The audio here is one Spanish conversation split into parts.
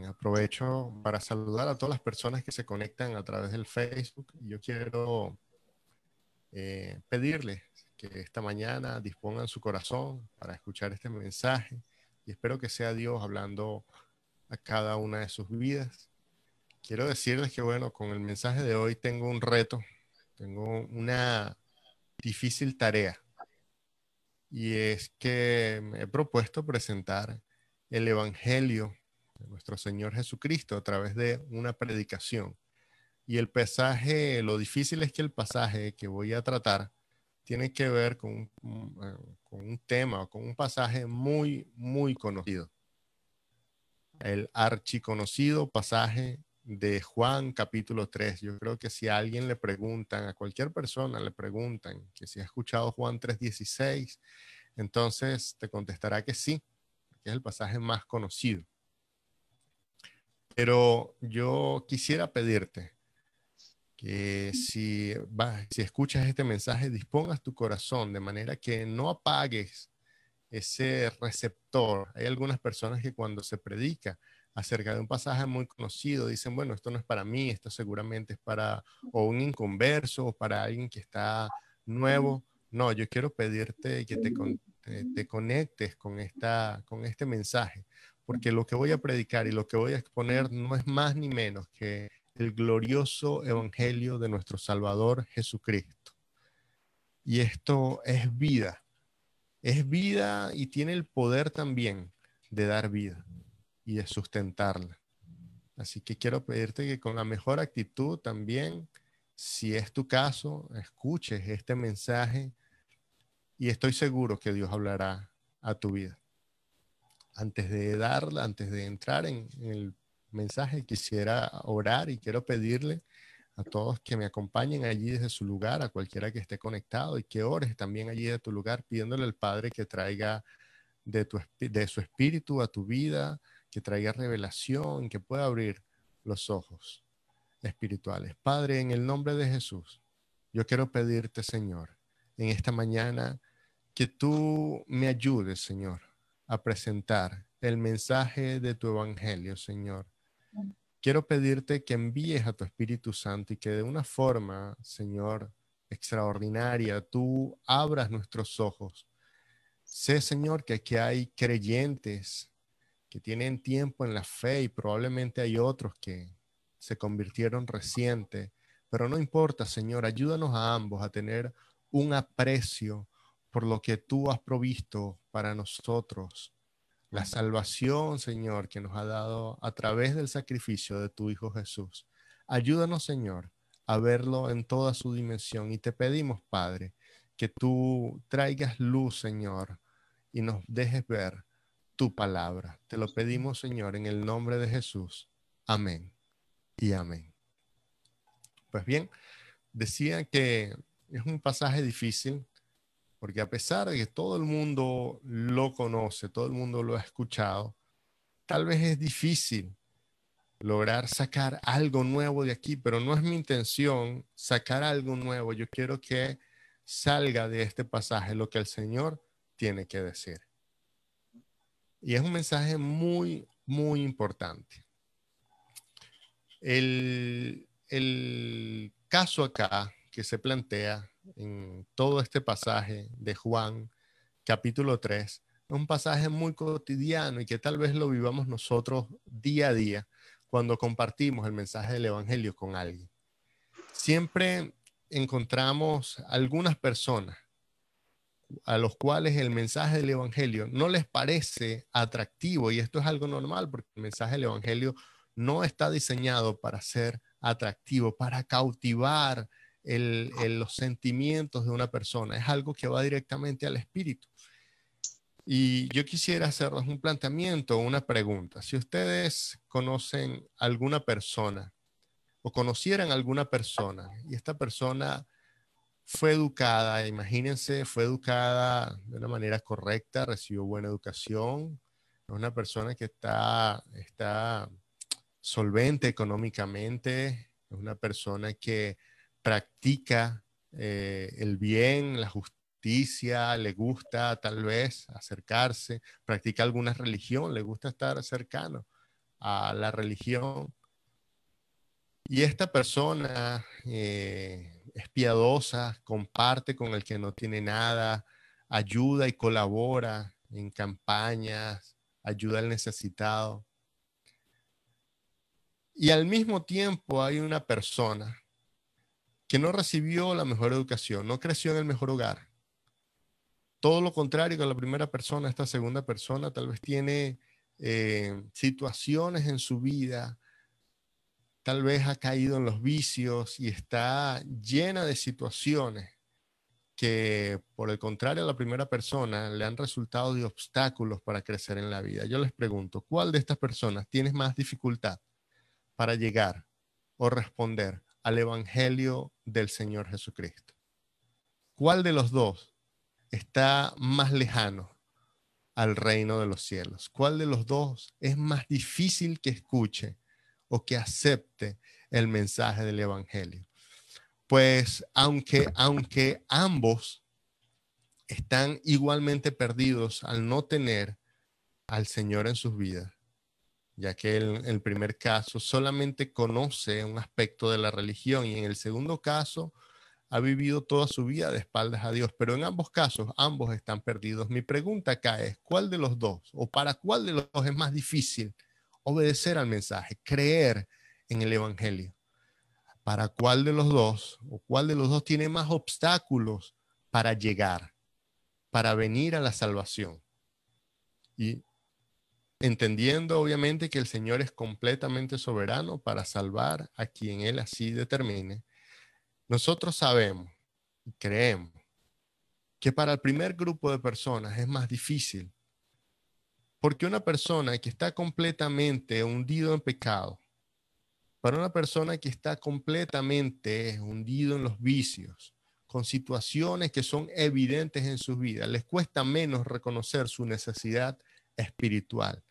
Aprovecho para saludar a todas las personas que se conectan a través del Facebook. Yo quiero pedirles que esta mañana dispongan su corazón para escuchar este mensaje y espero que sea Dios hablando a cada una de sus vidas. Quiero decirles que, bueno, con el mensaje de hoy tengo un reto, tengo una difícil tarea y es que me he propuesto presentar el Evangelio de nuestro Señor Jesucristo a través de una predicación. Y el pasaje, lo difícil es que el pasaje que voy a tratar tiene que ver con un tema o con un pasaje muy, muy conocido. El archiconocido pasaje de Juan capítulo 3. Yo creo que si a alguien le preguntan, a cualquier persona le preguntan que si ha escuchado Juan 3:16, entonces te contestará que sí, que es el pasaje más conocido. Pero yo quisiera pedirte que si escuchas este mensaje, dispongas tu corazón de manera que no apagues ese receptor. Hay algunas personas que cuando se predica acerca de un pasaje muy conocido dicen, bueno, esto no es para mí, esto seguramente es para o un inconverso o para alguien que está nuevo. No, yo quiero pedirte que te conectes con este mensaje, porque lo que voy a predicar y lo que voy a exponer no es más ni menos que el glorioso evangelio de nuestro Salvador Jesucristo. Y esto es vida y tiene el poder también de dar vida y de sustentarla. Así que quiero pedirte que con la mejor actitud también, si es tu caso, escuches este mensaje y estoy seguro que Dios hablará a tu vida. Antes de entrar en el mensaje, quisiera orar y quiero pedirle a todos que me acompañen allí desde su lugar, a cualquiera que esté conectado y que ores también allí de tu lugar, pidiéndole al Padre que traiga de su espíritu a tu vida, que traiga revelación, que pueda abrir los ojos espirituales. Padre, en el nombre de Jesús, yo quiero pedirte, Señor, en esta mañana, que tú me ayudes, Señor, a presentar el mensaje de tu evangelio, Señor. Quiero pedirte que envíes a tu Espíritu Santo y que de una forma, Señor, extraordinaria, tú abras nuestros ojos. Sé, Señor, que aquí hay creyentes que tienen tiempo en la fe y probablemente hay otros que se convirtieron reciente, pero no importa, Señor, ayúdanos a ambos a tener un aprecio por lo que tú has provisto para nosotros, la salvación, Señor, que nos ha dado a través del sacrificio de tu Hijo Jesús. Ayúdanos, Señor, a verlo en toda su dimensión y te pedimos, Padre, que tú traigas luz, Señor, y nos dejes ver tu palabra. Te lo pedimos, Señor, en el nombre de Jesús. Amén y amén. Pues bien, decía que es un pasaje difícil porque a pesar de que todo el mundo lo conoce, todo el mundo lo ha escuchado, tal vez es difícil lograr sacar algo nuevo de aquí, pero no es mi intención sacar algo nuevo. Yo quiero que salga de este pasaje lo que el Señor tiene que decir. Y es un mensaje muy, muy importante. El caso acá que se plantea en todo este pasaje de Juan, capítulo 3, es un pasaje muy cotidiano y que tal vez lo vivamos nosotros día a día cuando compartimos el mensaje del Evangelio con alguien. Siempre encontramos algunas personas a los cuales el mensaje del Evangelio no les parece atractivo, y esto es algo normal porque el mensaje del Evangelio no está diseñado para ser atractivo, para cautivar los sentimientos de una persona, es algo que va directamente al espíritu. Y yo quisiera hacerles un planteamiento, una pregunta. Si ustedes conocen alguna persona o conocieran alguna persona y esta persona fue educada, imagínense, fue educada de una manera correcta, recibió buena educación, es una persona que está solvente económicamente, es una persona que practica el bien, la justicia, le gusta tal vez acercarse, practica alguna religión, le gusta estar cercano a la religión. Y esta persona es piadosa, comparte con el que no tiene nada, ayuda y colabora en campañas, ayuda al necesitado. Y al mismo tiempo hay una persona que no recibió la mejor educación, no creció en el mejor hogar. Todo lo contrario que la primera persona, esta segunda persona tal vez tiene situaciones en su vida, tal vez ha caído en los vicios y está llena de situaciones que, por el contrario a la primera persona, le han resultado de obstáculos para crecer en la vida. Yo les pregunto, ¿cuál de estas personas tiene más dificultad para llegar o responder al Evangelio del Señor Jesucristo? ¿Cuál de los dos está más lejano al reino de los cielos? ¿Cuál de los dos es más difícil que escuche o que acepte el mensaje del Evangelio? Pues aunque ambos están igualmente perdidos al no tener al Señor en sus vidas, ya que en el primer caso solamente conoce un aspecto de la religión y en el segundo caso ha vivido toda su vida de espaldas a Dios, pero en ambos casos, ambos están perdidos. Mi pregunta acá es, ¿cuál de los dos o para cuál de los dos es más difícil obedecer al mensaje, creer en el Evangelio? ¿Para cuál de los dos o cuál de los dos tiene más obstáculos para llegar, para venir a la salvación? Y entendiendo obviamente que el Señor es completamente soberano para salvar a quien Él así determine, nosotros sabemos y creemos que para el primer grupo de personas es más difícil, porque una persona que está completamente hundido en pecado, para una persona que está completamente hundido en los vicios, con situaciones que son evidentes en sus vidas, les cuesta menos reconocer su necesidad espiritual.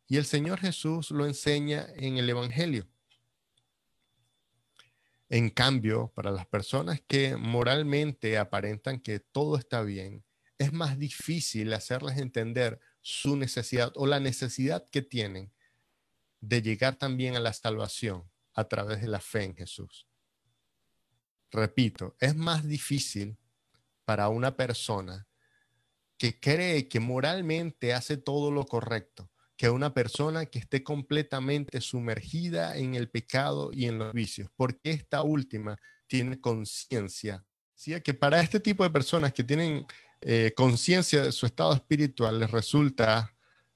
Y el Señor Jesús lo enseña en el Evangelio. En cambio, para las personas que moralmente aparentan que todo está bien, es más difícil hacerles entender su necesidad o la necesidad que tienen de llegar también a la salvación a través de la fe en Jesús. Repito, es más difícil para una persona que cree que moralmente hace todo lo correcto que una persona que esté completamente sumergida en el pecado y en los vicios, porque esta última tiene conciencia. ¿Sí? Que para este tipo de personas que tienen conciencia de su estado espiritual les resulta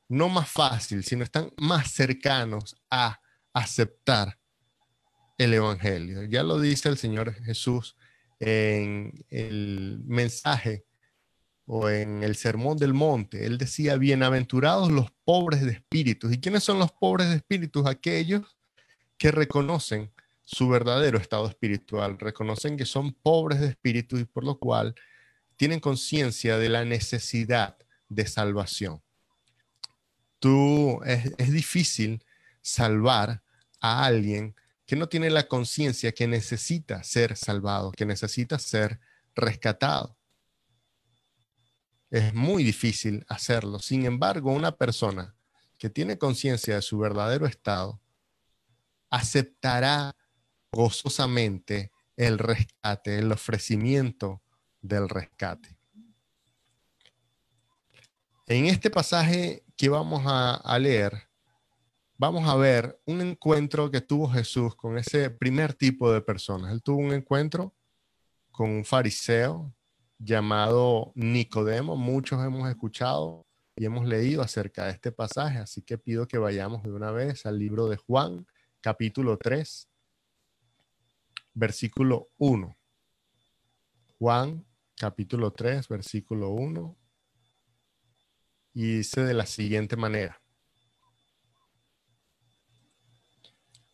no más fácil, sino están más cercanos a aceptar el Evangelio. Ya lo dice el Señor Jesús en el mensaje o en el Sermón del Monte. Él decía, bienaventurados los pobres de espíritus. ¿Y quiénes son los pobres de espíritus? Aquellos que reconocen su verdadero estado espiritual, reconocen que son pobres de espíritu y por lo cual tienen conciencia de la necesidad de salvación. Es difícil salvar a alguien que no tiene la conciencia que necesita ser salvado, que necesita ser rescatado. Es muy difícil hacerlo. Sin embargo, una persona que tiene conciencia de su verdadero estado aceptará gozosamente el rescate, el ofrecimiento del rescate. En este pasaje que vamos a leer, vamos a ver un encuentro que tuvo Jesús con ese primer tipo de personas. Él tuvo un encuentro con un fariseo llamado Nicodemo. Muchos hemos escuchado y hemos leído acerca de este pasaje, así que pido que vayamos de una vez al libro de Juan, capítulo 3, versículo 1. Juan, capítulo 3, versículo 1, y dice de la siguiente manera.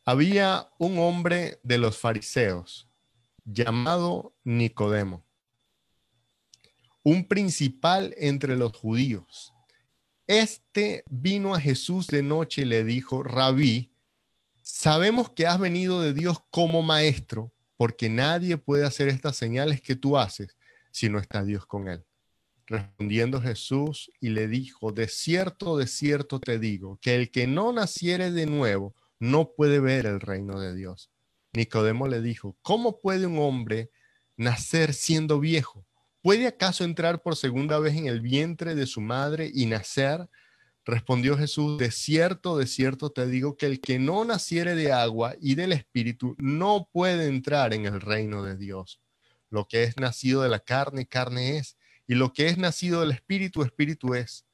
Había un hombre de los fariseos llamado Nicodemo, un principal entre los judíos. Este vino a Jesús de noche y le dijo, Rabí, sabemos que has venido de Dios como maestro, porque nadie puede hacer estas señales que tú haces si no está Dios con él. Respondiendo Jesús y le dijo, de cierto te digo, que el que no naciere de nuevo no puede ver el reino de Dios. Nicodemo le dijo, ¿cómo puede un hombre nacer siendo viejo? ¿Puede acaso entrar por segunda vez en el vientre de su madre y nacer? Respondió Jesús, de cierto te digo que el que no naciere de agua y del Espíritu no puede entrar en el reino de Dios. Lo que es nacido de la carne, carne es, y lo que es nacido del Espíritu, Espíritu es.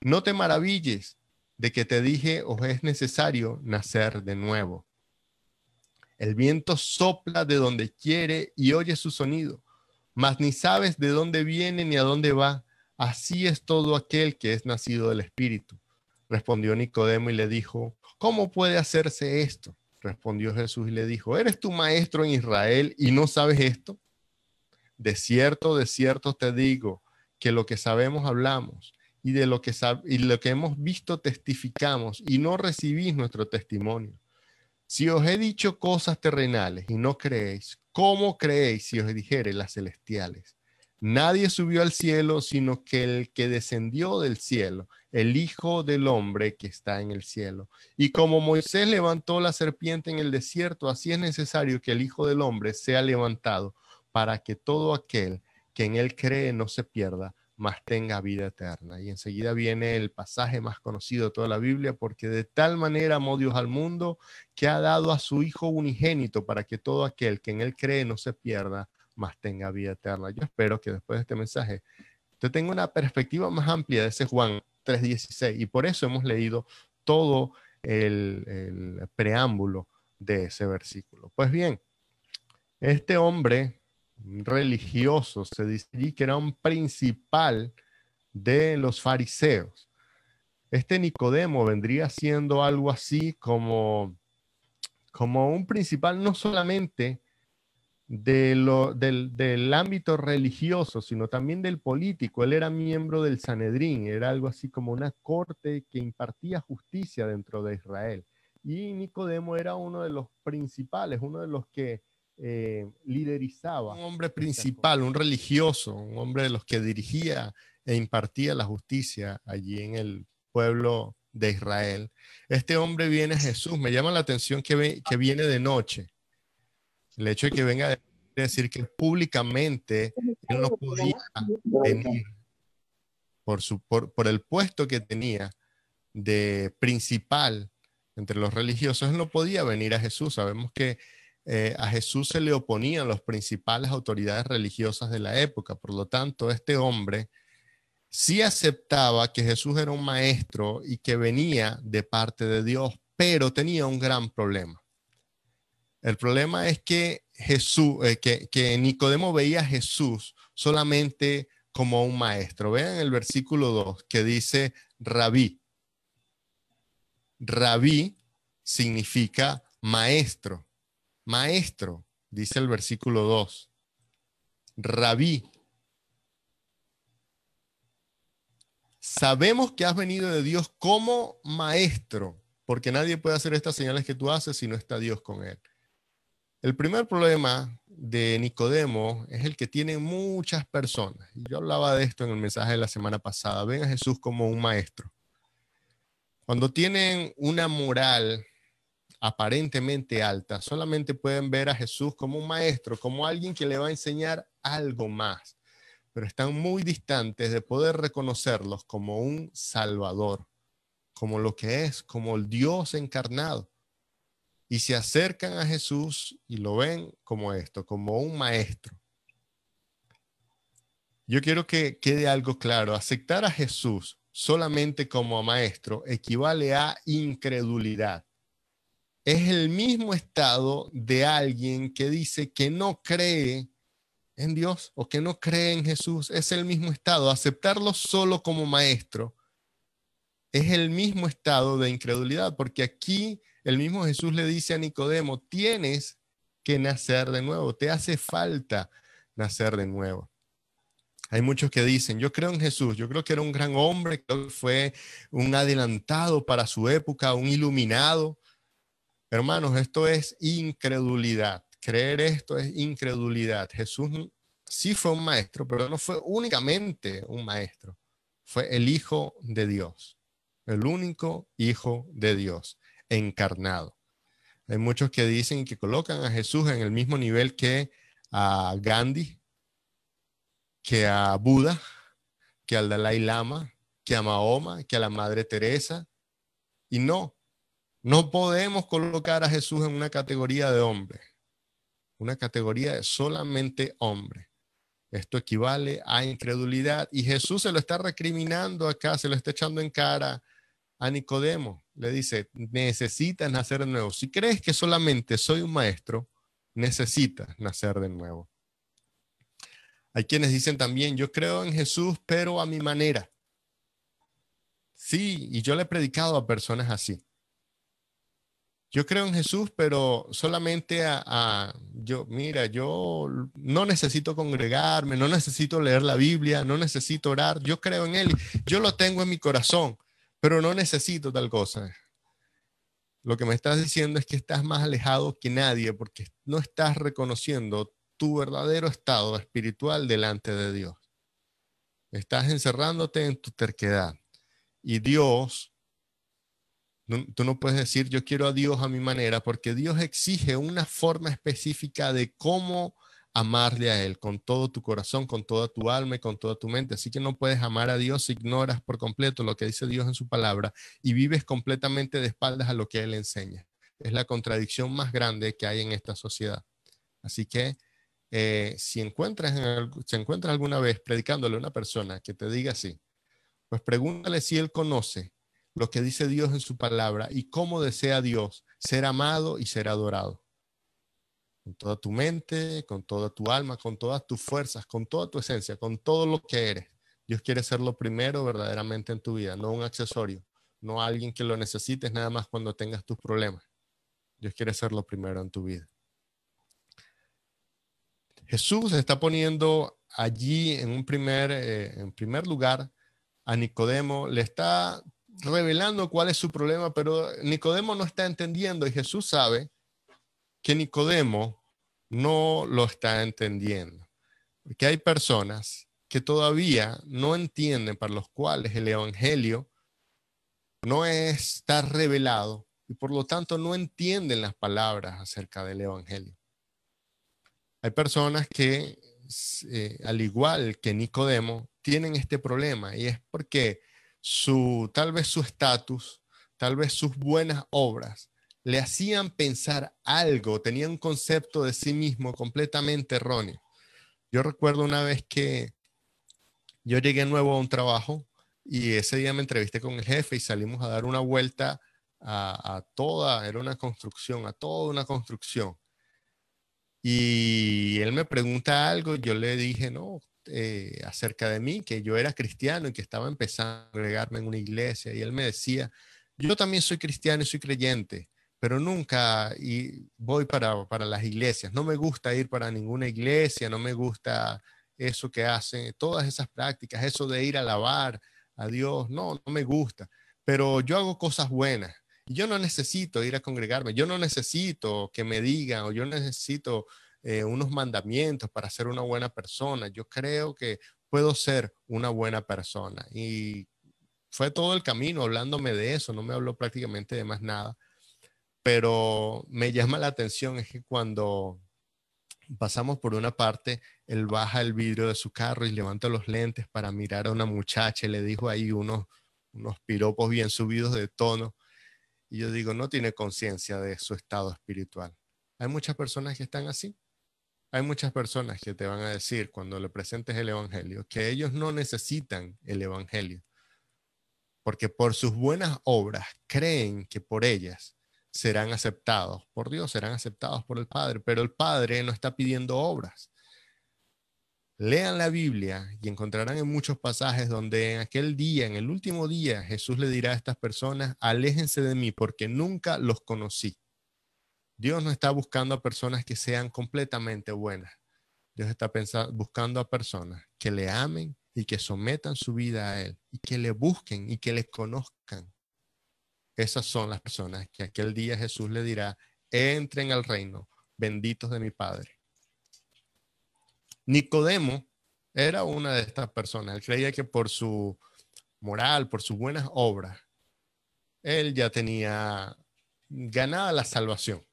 No te maravilles de que te dije, os es necesario nacer de nuevo. El viento sopla de donde quiere y oye su sonido, mas ni sabes de dónde viene ni a dónde va. Así es todo aquel que es nacido del Espíritu. Respondió Nicodemo y le dijo, ¿cómo puede hacerse esto? Respondió Jesús y le dijo, ¿eres tu maestro en Israel y no sabes esto? De cierto te digo, que lo que sabemos hablamos, y de lo que hemos visto testificamos, y no recibís nuestro testimonio. Si os he dicho cosas terrenales y no creéis, ¿cómo creéis si os dijere las celestiales? Nadie subió al cielo, sino que el que descendió del cielo, el Hijo del Hombre que está en el cielo. Y como Moisés levantó la serpiente en el desierto, así es necesario que el Hijo del Hombre sea levantado, para que todo aquel que en él cree no se pierda, mas tenga vida eterna. Y enseguida viene el pasaje más conocido de toda la Biblia, porque de tal manera amó Dios al mundo, que ha dado a su Hijo unigénito, para que todo aquel que en él cree no se pierda, mas tenga vida eterna. Yo espero que después de este mensaje usted tenga una perspectiva más amplia de ese Juan 3:16, y por eso hemos leído todo el preámbulo de ese versículo. Pues bien, este hombre religioso, se dice allí que era un principal de los fariseos. Este Nicodemo vendría siendo algo así como un principal no solamente del ámbito religioso, sino también del político. Él era miembro del Sanedrín, era algo así como una corte que impartía justicia dentro de Israel. Y Nicodemo era uno de los principales, uno de los que liderizaba. Un hombre principal, un religioso, un hombre de los que dirigía e impartía la justicia allí en el pueblo de Israel. Este hombre viene a Jesús. Me llama la atención que viene de noche. El hecho de que venga de decir que públicamente él no podía venir por el puesto que tenía de principal entre los religiosos. Él no podía venir a Jesús. Sabemos que a Jesús se le oponían las principales autoridades religiosas de la época. Por lo tanto, este hombre sí aceptaba que Jesús era un maestro y que venía de parte de Dios, pero tenía un gran problema. El problema es que que Nicodemo veía a Jesús solamente como un maestro. Vean el versículo 2 que dice rabí. Rabí significa maestro. Maestro, dice el versículo 2. Rabí. Sabemos que has venido de Dios como maestro, porque nadie puede hacer estas señales que tú haces si no está Dios con él. El primer problema de Nicodemo es el que tienen muchas personas. Yo hablaba de esto en el mensaje de la semana pasada. Ven a Jesús como un maestro. Cuando tienen una moral aparentemente alta, solamente pueden ver a Jesús como un maestro, como alguien que le va a enseñar algo más, pero están muy distantes de poder reconocerlos como un salvador, como lo que es, como el Dios encarnado. Y se acercan a Jesús y lo ven como esto, como un maestro. Yo quiero que quede algo claro. Aceptar a Jesús solamente como maestro equivale a incredulidad. Es el mismo estado de alguien que dice que no cree en Dios o que no cree en Jesús. Es el mismo estado. Aceptarlo solo como maestro es el mismo estado de incredulidad, porque aquí el mismo Jesús le dice a Nicodemo, tienes que nacer de nuevo, te hace falta nacer de nuevo. Hay muchos que dicen, yo creo en Jesús, yo creo que era un gran hombre, creo que fue un adelantado para su época, un iluminado. Hermanos, esto es incredulidad. Creer esto es incredulidad. Jesús sí fue un maestro, pero no fue únicamente un maestro. Fue el Hijo de Dios, el único Hijo de Dios, encarnado. Hay muchos que dicen que colocan a Jesús en el mismo nivel que a Gandhi, que a Buda, que al Dalai Lama, que a Mahoma, que a la Madre Teresa. Y no, no podemos colocar a Jesús en una categoría de hombre, una categoría de solamente hombre. Esto equivale a incredulidad y Jesús se lo está recriminando acá, se lo está echando en cara a Nicodemo. Le dice, necesitas nacer de nuevo. Si crees que solamente soy un maestro, necesitas nacer de nuevo. Hay quienes dicen también, yo creo en Jesús, pero a mi manera. Sí, y yo le he predicado a personas así. Yo creo en Jesús, pero solamente mira, yo no necesito congregarme, no necesito leer la Biblia, no necesito orar. Yo creo en Él, yo lo tengo en mi corazón, pero no necesito tal cosa. Lo que me estás diciendo es que estás más alejado que nadie porque no estás reconociendo tu verdadero estado espiritual delante de Dios. Estás encerrándote en tu terquedad. Y Dios, tú no puedes decir yo quiero a Dios a mi manera porque Dios exige una forma específica de cómo amarle a Él con todo tu corazón, con toda tu alma y con toda tu mente. Así que no puedes amar a Dios si ignoras por completo lo que dice Dios en su palabra y vives completamente de espaldas a lo que Él enseña. Es la contradicción más grande que hay en esta sociedad. Así que si encuentras alguna vez predicándole a una persona que te diga así, pues pregúntale si él conoce lo que dice Dios en su palabra y cómo desea Dios ser amado y ser adorado. Con toda tu mente, con toda tu alma, con todas tus fuerzas, con toda tu esencia, con todo lo que eres. Dios quiere ser lo primero verdaderamente en tu vida, no un accesorio, no alguien que lo necesites nada más cuando tengas tus problemas. Dios quiere ser lo primero en tu vida. Jesús está poniendo allí en primer lugar a Nicodemo, le está revelando cuál es su problema, pero Nicodemo no está entendiendo y Jesús sabe que Nicodemo no lo está entendiendo. Porque hay personas que todavía no entienden para los cuales el evangelio no está revelado y por lo tanto no entienden las palabras acerca del evangelio. Hay personas que, al igual que Nicodemo, tienen este problema y es porque tal vez su estatus, tal vez sus buenas obras le hacían pensar algo, tenían un concepto de sí mismo completamente erróneo. Yo recuerdo una vez que yo llegué nuevo a un trabajo y ese día me entrevisté con el jefe y salimos a dar una vuelta era una construcción, a toda una construcción. Y él me pregunta algo, yo le dije, no, acerca de mí, que yo era cristiano y que estaba empezando a agregarme en una iglesia. Y él me decía, yo también soy cristiano y soy creyente, pero nunca voy para las iglesias. No me gusta ir para ninguna iglesia, no me gusta eso que hacen, todas esas prácticas, eso de ir a alabar a Dios, no me gusta. Pero yo hago cosas buenas. Yo no necesito ir a congregarme, yo no necesito que me digan o yo necesito unos mandamientos para ser una buena persona. Yo creo que puedo ser una buena persona. Y fue todo el camino hablándome de eso, no me habló prácticamente de más nada. Pero me llama la atención es que cuando pasamos por una parte, él baja el vidrio de su carro y levanta los lentes para mirar a una muchacha y le dijo ahí unos piropos bien subidos de tono. Y yo digo, no tiene conciencia de su estado espiritual. Hay muchas personas que están así. Hay muchas personas que te van a decir cuando le presentes el evangelio que ellos no necesitan el evangelio, porque por sus buenas obras creen que por ellas serán aceptados por Dios, serán aceptados por el Padre, pero el Padre no está pidiendo obras. Lean la Biblia y encontrarán en muchos pasajes donde en aquel día, en el último día, Jesús le dirá a estas personas, aléjense de mí porque nunca los conocí. Dios no está buscando a personas que sean completamente buenas. Dios está buscando a personas que le amen y que sometan su vida a Él y que le busquen y que le conozcan. Esas son las personas que aquel día Jesús le dirá, entren al reino, benditos de mi Padre. Nicodemo era una de estas personas. Él creía que por su moral, por sus buenas obras, él ya tenía ganada la salvación.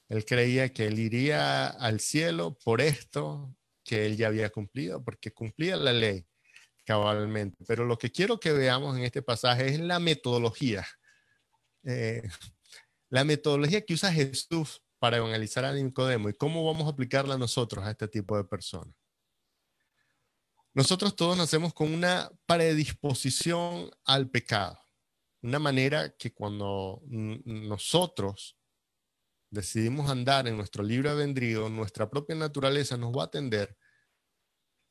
Él creía que él iría al cielo por esto que él ya había cumplido, porque cumplía la ley cabalmente. Pero lo que quiero que veamos en este pasaje es eh, la metodología que usa Jesús para evangelizar a Nicodemo y cómo vamos a aplicarla nosotros a este tipo de personas. Nosotros todos nacemos con una predisposición al pecado, una manera que cuando nosotros decidimos andar en nuestro libre albedrío, nuestra propia naturaleza nos va a tender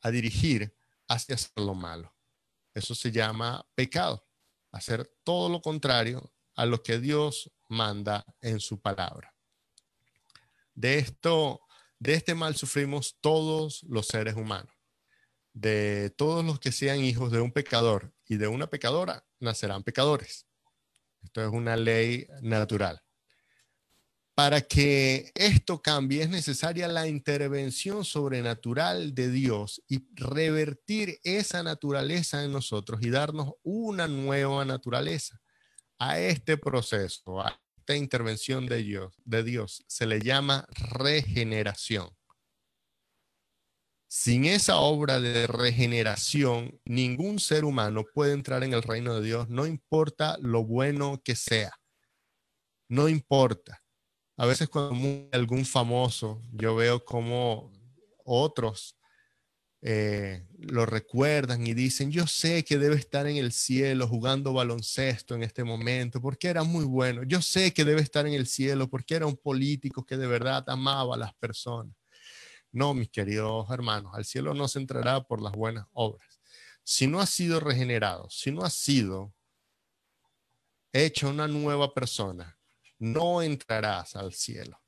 a dirigir hacia hacer lo malo. Eso se llama pecado, hacer todo lo contrario a lo que Dios manda en su palabra. De este mal sufrimos todos los seres humanos. De todos los que sean hijos de un pecador y de una pecadora, nacerán pecadores. Esto es una ley natural. Para que esto cambie es necesaria la intervención sobrenatural de Dios y revertir esa naturaleza en nosotros y darnos una nueva naturaleza. A este proceso, a esta intervención de Dios se le llama regeneración. Sin esa obra de regeneración, ningún ser humano puede entrar en el reino de Dios, no importa lo bueno que sea. No importa. A veces cuando muere algún famoso, yo veo como otros lo recuerdan y dicen, yo sé que debe estar en el cielo jugando baloncesto en este momento porque era muy bueno. Yo sé que debe estar en el cielo porque era un político que de verdad amaba a las personas. No, mis queridos hermanos, al cielo no se entrará por las buenas obras. Si no has sido regenerado, si no has sido hecho una nueva persona, no entrarás al cielo.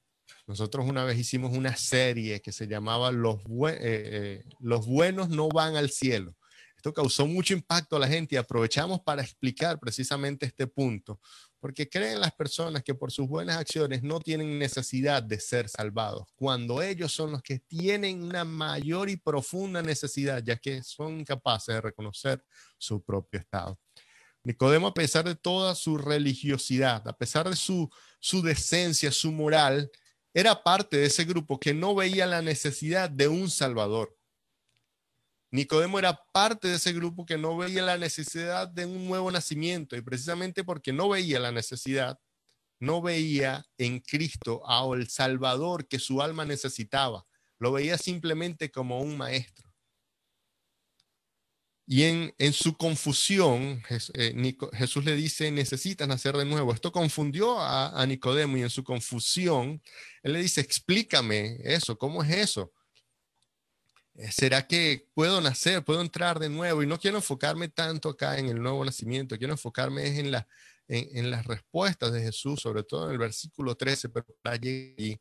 Nosotros una vez hicimos una serie que se llamaba Los buenos no van al cielo. Esto causó mucho impacto a la gente y aprovechamos para explicar precisamente este punto, porque creen las personas que por sus buenas acciones no tienen necesidad de ser salvados, cuando ellos son los que tienen una mayor y profunda necesidad, ya que son incapaces de reconocer su propio estado. Nicodemo, a pesar de toda su religiosidad, a pesar de su decencia, su moral, era parte de ese grupo que no veía la necesidad de un Salvador. Nicodemo era parte de ese grupo que no veía la necesidad de un nuevo nacimiento, y precisamente porque no veía la necesidad, no veía en Cristo al Salvador que su alma necesitaba. Lo veía simplemente como un maestro. Y en su confusión, Jesús le dice, necesitas nacer de nuevo. Esto confundió a Nicodemo, y en su confusión, él le dice, explícame eso, ¿cómo es eso? ¿Será que puedo nacer, puedo entrar de nuevo? Y no quiero enfocarme tanto acá en el nuevo nacimiento, quiero enfocarme en las respuestas de Jesús, sobre todo en el versículo 13, pero para allí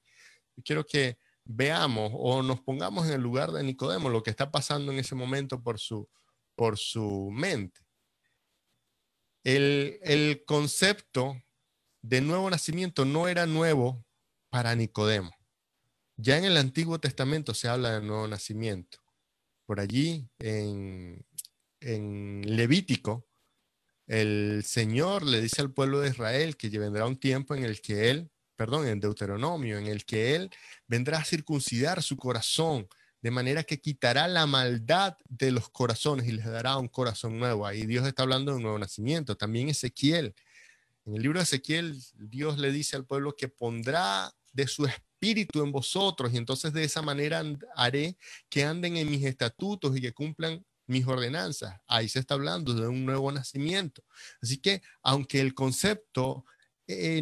quiero que veamos o nos pongamos en el lugar de Nicodemo, lo que está pasando en ese momento por su mente. El concepto de nuevo nacimiento no era nuevo para Nicodemo. Ya en el Antiguo Testamento se habla de nuevo nacimiento. Por allí, en Levítico, el Señor le dice al pueblo de Israel que vendrá un tiempo en el que en Deuteronomio, en el que Él vendrá a circuncidar su corazón, de manera que quitará la maldad de los corazones y les dará un corazón nuevo. Ahí Dios está hablando de un nuevo nacimiento. También Ezequiel, en el libro de Ezequiel, Dios le dice al pueblo que pondrá de su espíritu en vosotros, y entonces de esa manera haré que anden en mis estatutos y que cumplan mis ordenanzas. Ahí se está hablando de un nuevo nacimiento. Así que, aunque el concepto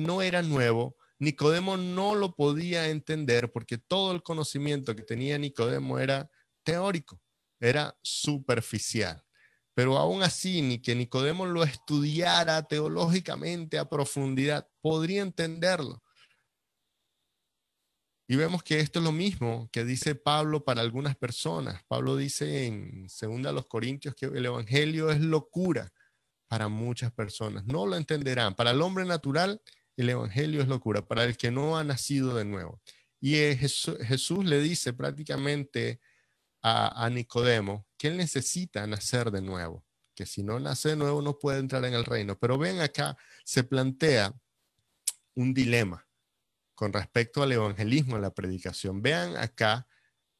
no era nuevo, Nicodemo no lo podía entender porque todo el conocimiento que tenía Nicodemo era teórico, era superficial. Pero aún así, ni que Nicodemo lo estudiara teológicamente a profundidad, podría entenderlo. Y vemos que esto es lo mismo que dice Pablo para algunas personas. Pablo dice en 2 Corintios que el evangelio es locura para muchas personas. No lo entenderán. Para el hombre natural, el evangelio es locura, para el que no ha nacido de nuevo. Y Jesús le dice prácticamente a Nicodemo que él necesita nacer de nuevo, que si no nace de nuevo no puede entrar en el reino. Pero ven acá, se plantea un dilema con respecto al evangelismo, a la predicación. Vean acá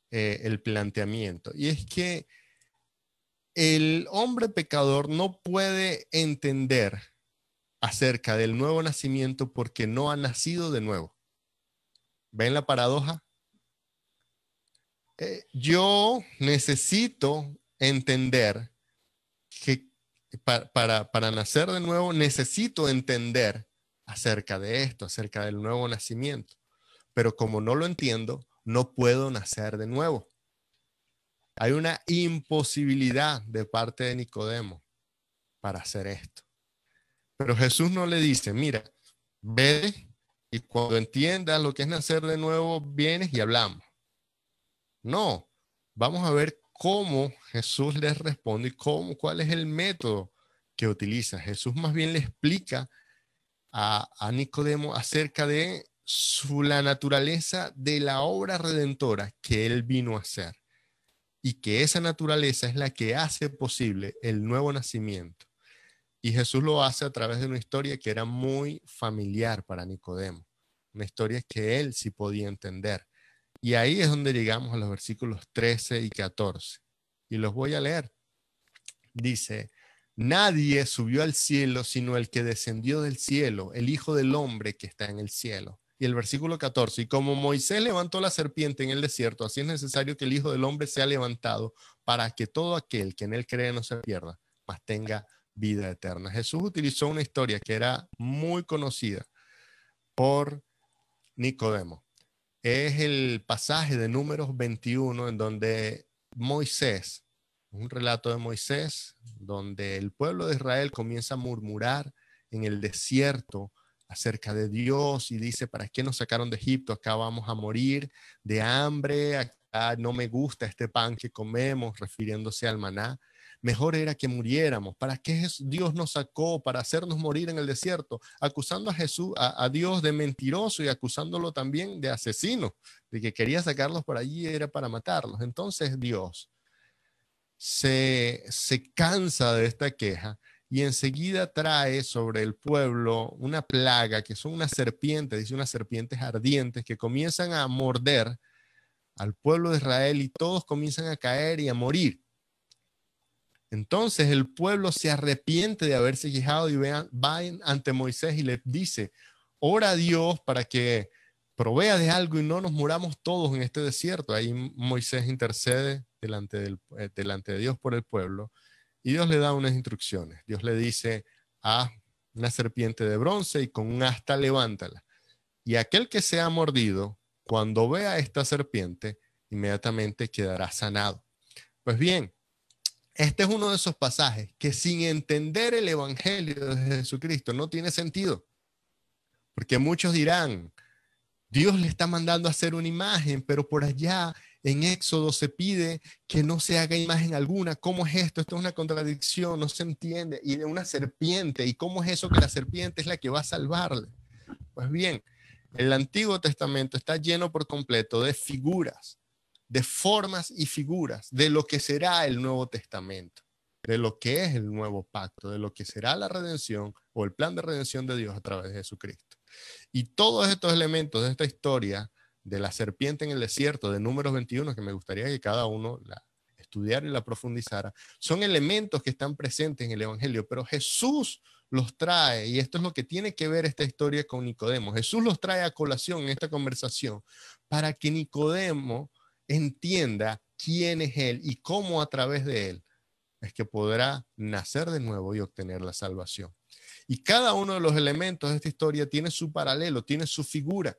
el planteamiento. Y es que el hombre pecador no puede entender acerca del nuevo nacimiento porque no ha nacido de nuevo. ¿Ven la paradoja? Yo necesito entender que para nacer de nuevo necesito entender acerca de esto, acerca del nuevo nacimiento. Pero como no lo entiendo, no puedo nacer de nuevo. Hay una imposibilidad de parte de Nicodemo para hacer esto. Pero Jesús no le dice, mira, ve y cuando entiendas lo que es nacer de nuevo, vienes y hablamos. No, vamos a ver cómo Jesús les responde y cuál es el método que utiliza. Jesús más bien le explica a Nicodemo acerca de la naturaleza de la obra redentora que él vino a hacer y que esa naturaleza es la que hace posible el nuevo nacimiento. Y Jesús lo hace a través de una historia que era muy familiar para Nicodemo, una historia que él sí podía entender. Y ahí es donde llegamos a los versículos 13 y 14. Y los voy a leer. Dice, nadie subió al cielo sino el que descendió del cielo, el Hijo del Hombre que está en el cielo. Y el versículo 14, y como Moisés levantó la serpiente en el desierto, así es necesario que el Hijo del Hombre sea levantado para que todo aquel que en él cree no se pierda, mas tenga vida eterna. Jesús utilizó una historia que era muy conocida por Nicodemo. Es el pasaje de Números 21 en donde Moisés, un relato de Moisés, donde el pueblo de Israel comienza a murmurar en el desierto acerca de Dios y dice, ¿para qué nos sacaron de Egipto? Acá vamos a morir de hambre, acá no me gusta este pan que comemos, refiriéndose al maná. Mejor era que muriéramos. ¿Para qué Dios nos sacó? Para hacernos morir en el desierto, acusando a Jesús, a Dios de mentiroso y acusándolo también de asesino, de que quería sacarlos por allí era para matarlos. Entonces Dios se cansa de esta queja y enseguida trae sobre el pueblo una plaga que son unas serpientes, dice unas serpientes ardientes que comienzan a morder al pueblo de Israel y todos comienzan a caer y a morir. Entonces el pueblo se arrepiente de haberse quejado y va ante Moisés y le dice, ora a Dios para que provea de algo y no nos muramos todos en este desierto. Ahí Moisés intercede delante de Dios por el pueblo y Dios le da unas instrucciones. Dios le dice, haz una serpiente de bronce y con un asta levántala. Y aquel que sea mordido, cuando vea esta serpiente, inmediatamente quedará sanado. Pues bien, este es uno de esos pasajes que sin entender el evangelio de Jesucristo no tiene sentido. Porque muchos dirán, Dios le está mandando a hacer una imagen, pero por allá en Éxodo se pide que no se haga imagen alguna. ¿Cómo es esto? Esto es una contradicción, no se entiende. Y de una serpiente, ¿y cómo es eso que la serpiente es la que va a salvarle? Pues bien, el Antiguo Testamento está lleno por completo de figuras, de formas y figuras de lo que será el Nuevo Testamento, de lo que es el nuevo pacto, de lo que será la redención o el plan de redención de Dios a través de Jesucristo. Y todos estos elementos de esta historia de la serpiente en el desierto, de Números 21, que me gustaría que cada uno la estudiara y la profundizara, son elementos que están presentes en el Evangelio, pero Jesús los trae, y esto es lo que tiene que ver esta historia con Nicodemo. Jesús los trae a colación en esta conversación para que Nicodemo entienda quién es Él y cómo a través de Él es que podrá nacer de nuevo y obtener la salvación. Y cada uno de los elementos de esta historia tiene su paralelo, tiene su figura.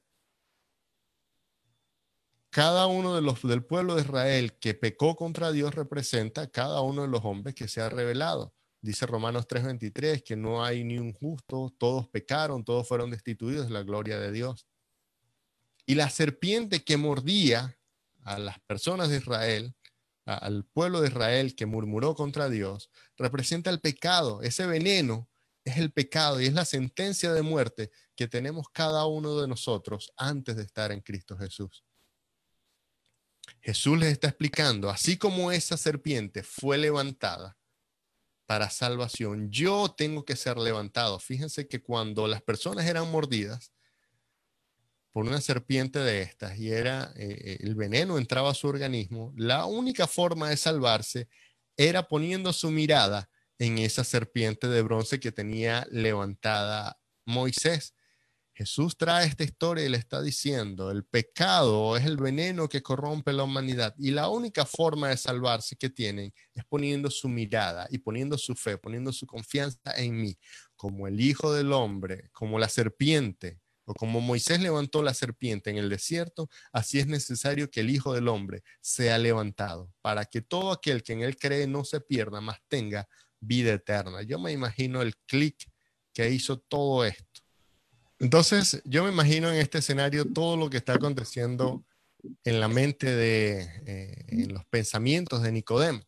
Cada uno de los del pueblo de Israel que pecó contra Dios representa a cada uno de los hombres que se ha revelado. Dice Romanos 3:23 que no hay ni un justo, todos pecaron, todos fueron destituidos de la gloria de Dios. Y la serpiente que mordía a las personas de Israel, al pueblo de Israel que murmuró contra Dios, representa el pecado. Ese veneno es el pecado y es la sentencia de muerte que tenemos cada uno de nosotros antes de estar en Cristo Jesús. Jesús les está explicando, así como esa serpiente fue levantada para salvación, yo tengo que ser levantado. Fíjense que cuando las personas eran mordidas por una serpiente de estas y el veneno entraba a su organismo, la única forma de salvarse era poniendo su mirada en esa serpiente de bronce que tenía levantada Moisés. Jesús trae esta historia y le está diciendo, el pecado es el veneno que corrompe la humanidad y la única forma de salvarse que tienen es poniendo su mirada y poniendo su fe, poniendo su confianza en mí, como el Hijo del Hombre, como la serpiente, o como Moisés levantó la serpiente en el desierto, así es necesario que el Hijo del Hombre sea levantado, para que todo aquel que en él cree no se pierda, mas tenga vida eterna. Yo me imagino el clic que hizo todo esto. Entonces, yo me imagino en este escenario todo lo que está aconteciendo en la mente en los pensamientos de Nicodemo.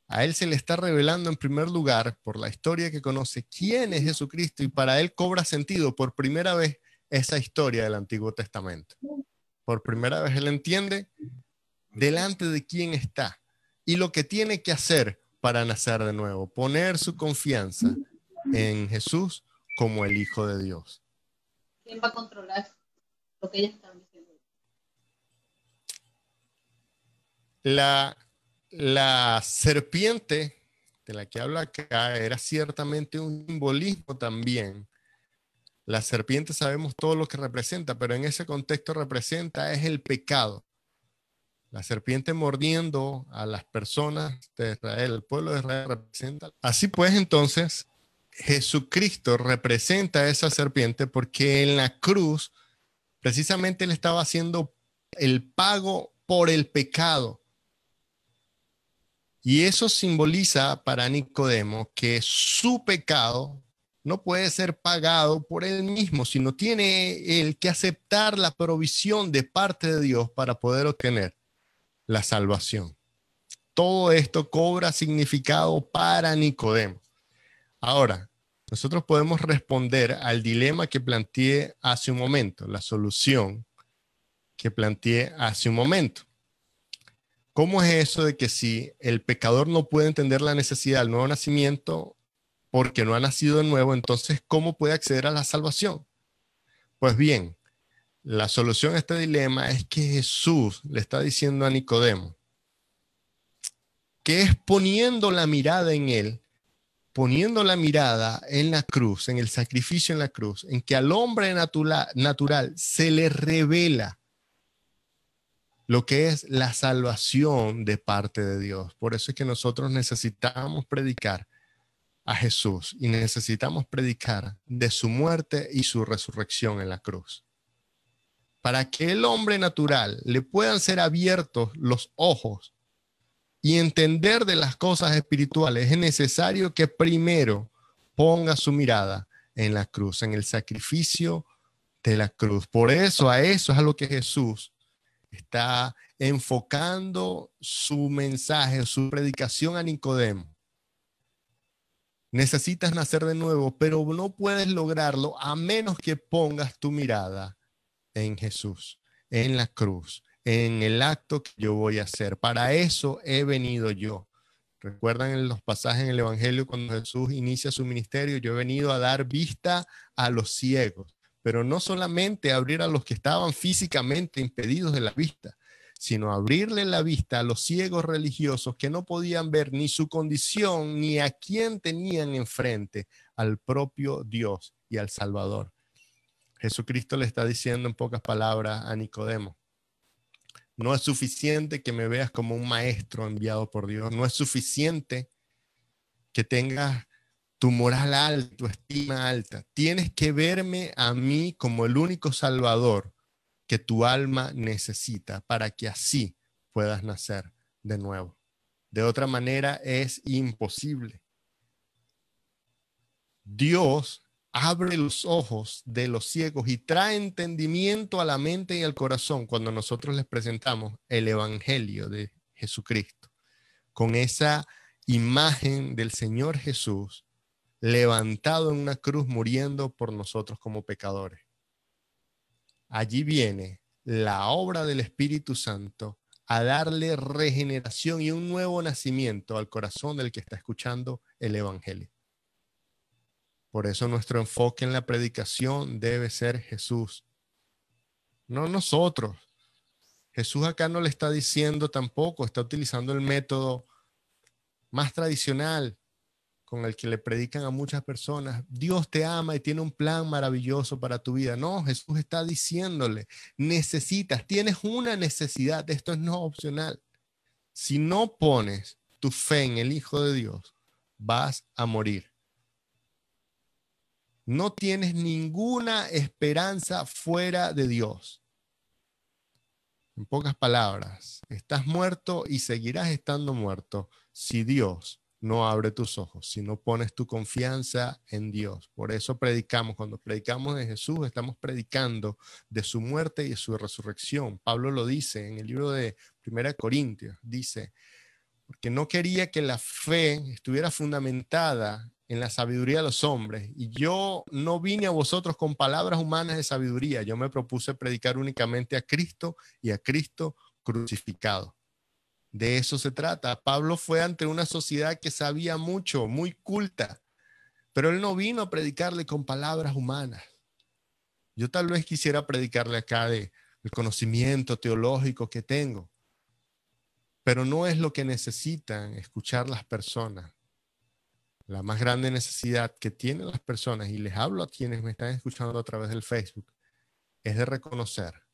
A él se le está revelando en primer lugar, por la historia que conoce, quién es Jesucristo, y para él cobra sentido por primera vez esa historia del Antiguo Testamento. Por primera vez él entiende delante de quién está y lo que tiene que hacer para nacer de nuevo, poner su confianza en Jesús como el Hijo de Dios. ¿Quién va a controlar lo que ellos están diciendo? La serpiente de la que habla acá era ciertamente un simbolismo también. La serpiente sabemos todo lo que representa, pero en ese contexto representa es el pecado. La serpiente mordiendo a las personas de Israel, el pueblo de Israel representa. Así pues, entonces, Jesucristo representa a esa serpiente porque en la cruz precisamente él estaba haciendo el pago por el pecado. Y eso simboliza para Nicodemo que su pecado no puede ser pagado por él mismo, sino tiene él que aceptar la provisión de parte de Dios para poder obtener la salvación. Todo esto cobra significado para Nicodemo. Ahora, nosotros podemos responder al dilema que planteé hace un momento, la solución que planteé hace un momento. ¿Cómo es eso de que si el pecador no puede entender la necesidad del nuevo nacimiento porque no ha nacido de nuevo, entonces ¿cómo puede acceder a la salvación? Pues bien, la solución a este dilema es que Jesús le está diciendo a Nicodemo que es poniendo la mirada en él, poniendo la mirada en la cruz, en el sacrificio en la cruz, en que al hombre natural se le revela lo que es la salvación de parte de Dios. Por eso es que nosotros necesitamos predicar a Jesús y necesitamos predicar de su muerte y su resurrección en la cruz. Para que el hombre natural le puedan ser abiertos los ojos y entender de las cosas espirituales, es necesario que primero ponga su mirada en la cruz, en el sacrificio de la cruz. Por eso, a eso es a lo que Jesús está enfocando su mensaje, su predicación a Nicodemo. Necesitas nacer de nuevo, pero no puedes lograrlo a menos que pongas tu mirada en Jesús, en la cruz, en el acto que yo voy a hacer. Para eso he venido yo. ¿Recuerdan en los pasajes en el Evangelio cuando Jesús inicia su ministerio? Yo he venido a dar vista a los ciegos, pero no solamente abrir a los que estaban físicamente impedidos de la vista, sino abrirle la vista a los ciegos religiosos que no podían ver ni su condición ni a quién tenían enfrente, al propio Dios y al Salvador. Jesucristo le está diciendo en pocas palabras a Nicodemo: no es suficiente que me veas como un maestro enviado por Dios, no es suficiente que tengas tu moral alta, tu estima alta. Tienes que verme a mí como el único Salvador que tu alma necesita para que así puedas nacer de nuevo. De otra manera es imposible. Dios abre los ojos de los ciegos y trae entendimiento a la mente y al corazón cuando nosotros les presentamos el Evangelio de Jesucristo, con esa imagen del Señor Jesús levantado en una cruz muriendo por nosotros como pecadores. Allí viene la obra del Espíritu Santo a darle regeneración y un nuevo nacimiento al corazón del que está escuchando el Evangelio. Por eso nuestro enfoque en la predicación debe ser Jesús, no nosotros. Jesús acá no le está diciendo tampoco, está utilizando el método más tradicional con el que le predican a muchas personas. Dios te ama y tiene un plan maravilloso para tu vida. No, Jesús está diciéndole, tienes una necesidad, esto no es opcional. Si no pones tu fe en el Hijo de Dios, vas a morir. No tienes ninguna esperanza fuera de Dios. En pocas palabras, estás muerto y seguirás estando muerto si Dios no abre tus ojos, si no pones tu confianza en Dios. Por eso predicamos, cuando predicamos de Jesús, estamos predicando de su muerte y de su resurrección. Pablo lo dice en el libro de 1 Corintios, dice, porque no quería que la fe estuviera fundamentada en la sabiduría de los hombres. Y yo no vine a vosotros con palabras humanas de sabiduría. Yo me propuse predicar únicamente a Cristo y a Cristo crucificado. De eso se trata. Pablo fue ante una sociedad que sabía mucho, muy culta, pero él no vino a predicarle con palabras humanas. Yo tal vez quisiera predicarle acá del conocimiento teológico que tengo, pero no es lo que necesitan escuchar las personas. La más grande necesidad que tienen las personas, y les hablo a quienes me están escuchando a través del Facebook, es de reconocer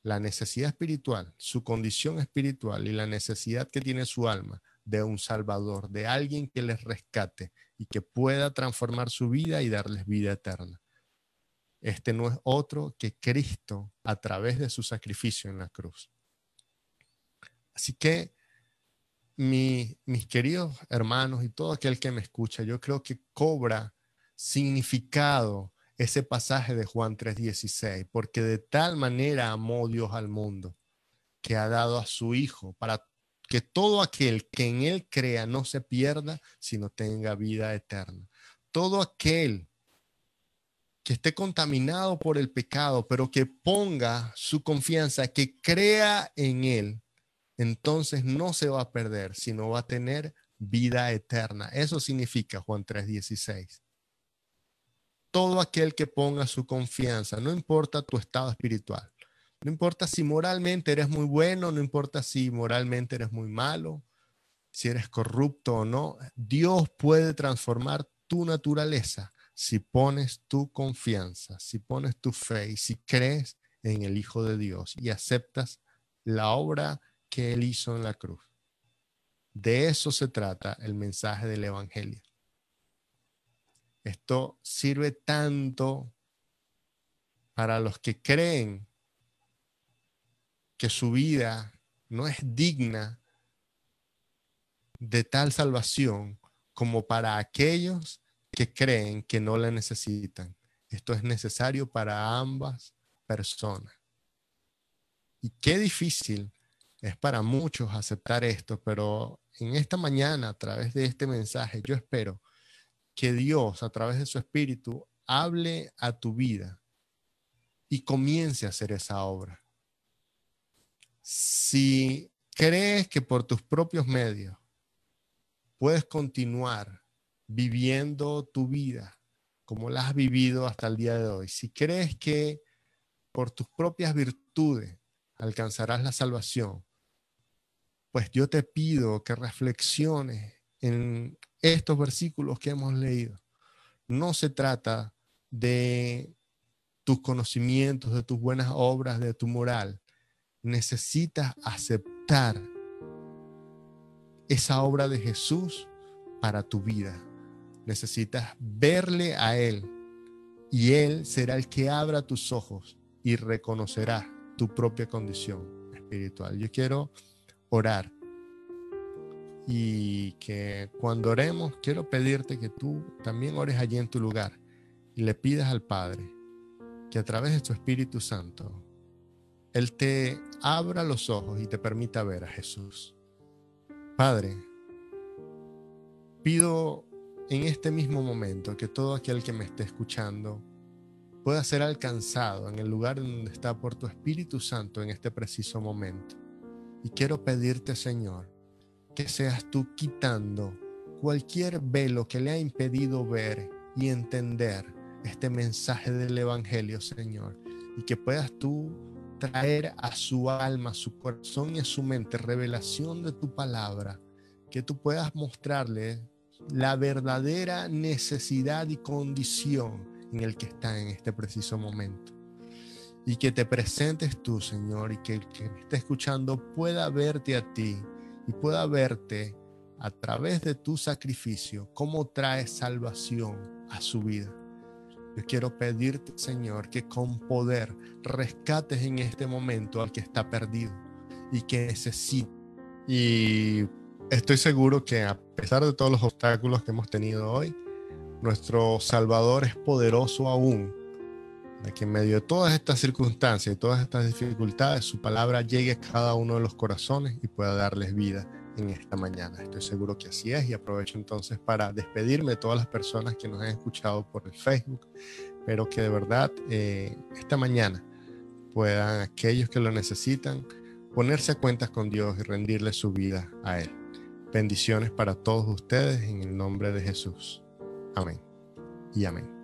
la necesidad espiritual, su condición espiritual y la necesidad que tiene su alma de un Salvador, de alguien que les rescate y que pueda transformar su vida y darles vida eterna. Este no es otro que Cristo a través de su sacrificio en la cruz. Así que mis queridos hermanos y todo aquel que me escucha, yo creo que cobra significado ese pasaje de Juan 3:16, porque de tal manera amó Dios al mundo que ha dado a su Hijo para que todo aquel que en Él crea no se pierda, sino tenga vida eterna. Todo aquel que esté contaminado por el pecado, pero que ponga su confianza, que crea en Él, entonces no se va a perder, sino va a tener vida eterna. Eso significa Juan 3:16. Todo aquel que ponga su confianza, no importa tu estado espiritual, no importa si moralmente eres muy bueno, no importa si moralmente eres muy malo, si eres corrupto o no, Dios puede transformar tu naturaleza si pones tu confianza, si pones tu fe y si crees en el Hijo de Dios y aceptas la obra que Él hizo en la cruz. De eso se trata el mensaje del Evangelio. Esto sirve tanto para los que creen que su vida no es digna de tal salvación, como para aquellos que creen que no la necesitan. Esto es necesario para ambas personas. Y qué difícil es para muchos aceptar esto, pero en esta mañana, a través de este mensaje, yo espero que Dios, a través de su Espíritu, hable a tu vida y comience a hacer esa obra. Si crees que por tus propios medios puedes continuar viviendo tu vida como la has vivido hasta el día de hoy, si crees que por tus propias virtudes alcanzarás la salvación, pues yo te pido que reflexiones en estos versículos que hemos leído. No se trata de tus conocimientos, de tus buenas obras, de tu moral. Necesitas aceptar esa obra de Jesús para tu vida. Necesitas verle a Él y Él será el que abra tus ojos y reconocerá tu propia condición espiritual. Yo quiero orar y que cuando oremos quiero pedirte que tú también ores allí en tu lugar y le pidas al Padre que a través de tu Espíritu Santo Él te abra los ojos y te permita ver a Jesús. Padre, pido en este mismo momento que todo aquel que me esté escuchando pueda ser alcanzado en el lugar donde está por tu Espíritu Santo en este preciso momento. Y quiero pedirte, Señor, que seas tú quitando cualquier velo que le ha impedido ver y entender este mensaje del Evangelio, Señor, y que puedas tú traer a su alma, a su corazón y a su mente revelación de tu palabra, que tú puedas mostrarle la verdadera necesidad y condición en el que está en este preciso momento. Y que te presentes tú, Señor, y que el que me esté escuchando pueda verte a ti y pueda verte a través de tu sacrificio, cómo traes salvación a su vida. Yo quiero pedirte, Señor, que con poder rescates en este momento al que está perdido y que necesita. Y estoy seguro que a pesar de todos los obstáculos que hemos tenido hoy, nuestro Salvador es poderoso aún, de que en medio de todas estas circunstancias y todas estas dificultades, su palabra llegue a cada uno de los corazones y pueda darles vida en esta mañana. Estoy seguro que así es, y aprovecho entonces para despedirme de todas las personas que nos han escuchado por el Facebook, pero que de verdad esta mañana puedan aquellos que lo necesitan ponerse a cuentas con Dios y rendirle su vida a Él. Bendiciones para todos ustedes en el nombre de Jesús. Amén y amén.